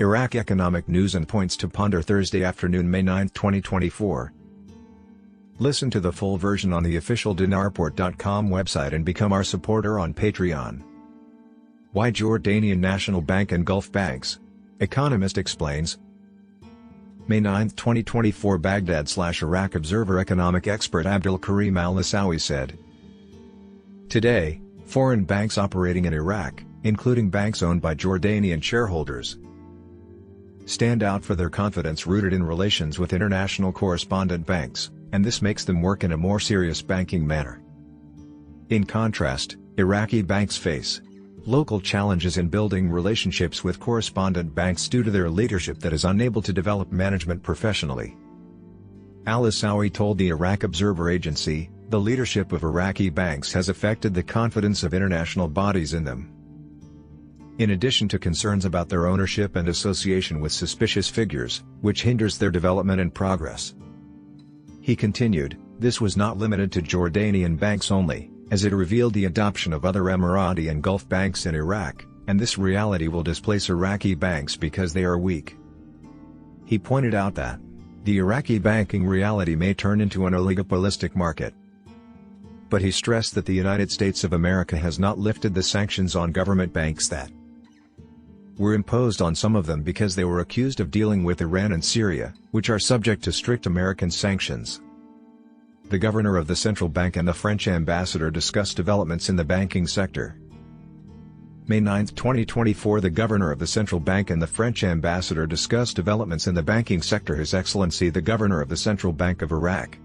Iraq economic news and points to ponder Thursday afternoon, May 9, 2024. Listen to the full version on the official dinarport.com website and become our supporter on Patreon. Why Jordanian National Bank and Gulf Banks? Economist explains. May 9, 2024. Baghdad/Iraq observer economic expert Abdul Karim al-Asawi said, "Today, foreign banks operating in Iraq, including banks owned by Jordanian shareholders, stand out for their confidence rooted in relations with international correspondent banks, and this makes them work in a more serious banking manner. In contrast, Iraqi banks face local challenges in building relationships with correspondent banks due to their leadership that is unable to develop management professionally." Al-Asawi told the Iraq Observer Agency, "The leadership of Iraqi banks has affected the confidence of international bodies in them. In addition to concerns about their ownership and association with suspicious figures, which hinders their development and progress." He continued, "This was not limited to Jordanian banks only, as it revealed the adoption of other Emirati and Gulf banks in Iraq, and this reality will displace Iraqi banks because they are weak." He pointed out that the Iraqi banking reality may turn into an oligopolistic market. But he stressed that the United States of America has not lifted the sanctions on government banks that were imposed on some of them because they were accused of dealing with Iran and Syria, which are subject to strict American sanctions. The governor of the central bank and the French ambassador discussed developments in the banking sector. May 9, 2024. The governor of the central bank and the French ambassador discussed developments in the banking sector. His Excellency the Governor of the Central Bank of Iraq,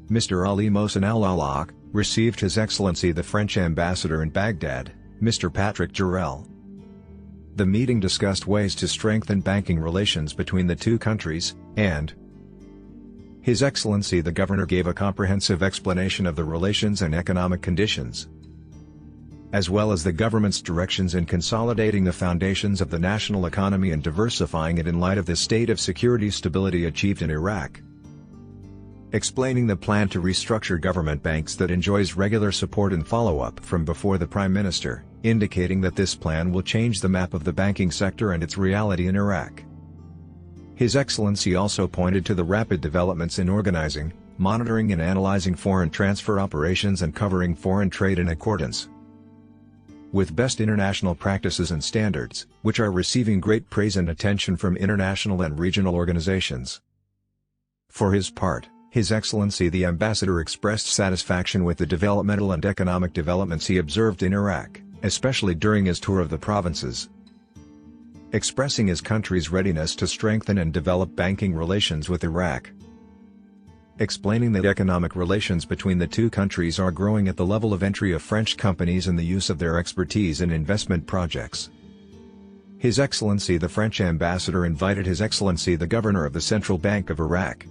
Mr. Ali Mohsen al-Awlaq, received His Excellency the French ambassador in Baghdad, Mr. Patrick Jarrell. The meeting discussed ways to strengthen banking relations between the two countries, and His Excellency the Governor gave a comprehensive explanation of the relations and economic conditions, as well as the government's directions in consolidating the foundations of the national economy and diversifying it in light of the state of security stability achieved in Iraq. Explaining the plan to restructure government banks that enjoys regular support and follow-up from before the Prime Minister, indicating that this plan will change the map of the banking sector and its reality in Iraq. His Excellency also pointed to the rapid developments in organizing, monitoring and analyzing foreign transfer operations and covering foreign trade in accordance with best international practices and standards, which are receiving great praise and attention from international and regional organizations. For his part, His Excellency the Ambassador expressed satisfaction with the developmental and economic developments he observed in Iraq, especially during his tour of the provinces, expressing his country's readiness to strengthen and develop banking relations with Iraq. Explaining that economic relations between the two countries are growing at the level of entry of French companies and the use of their expertise in investment projects. His Excellency the French ambassador invited His Excellency the Governor of the Central Bank of Iraq,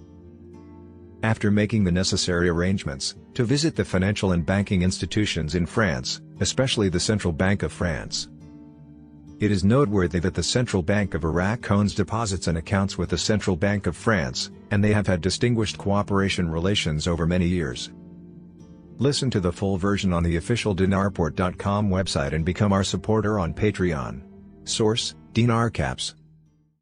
after making the necessary arrangements, to visit the financial and banking institutions in France, especially the Central Bank of France. It is noteworthy that the Central Bank of Iraq owns deposits and accounts with the Central Bank of France, and they have had distinguished cooperation relations over many years. Listen to the full version on the official dinarport.com website and become our supporter on Patreon. Source: Dinar Caps.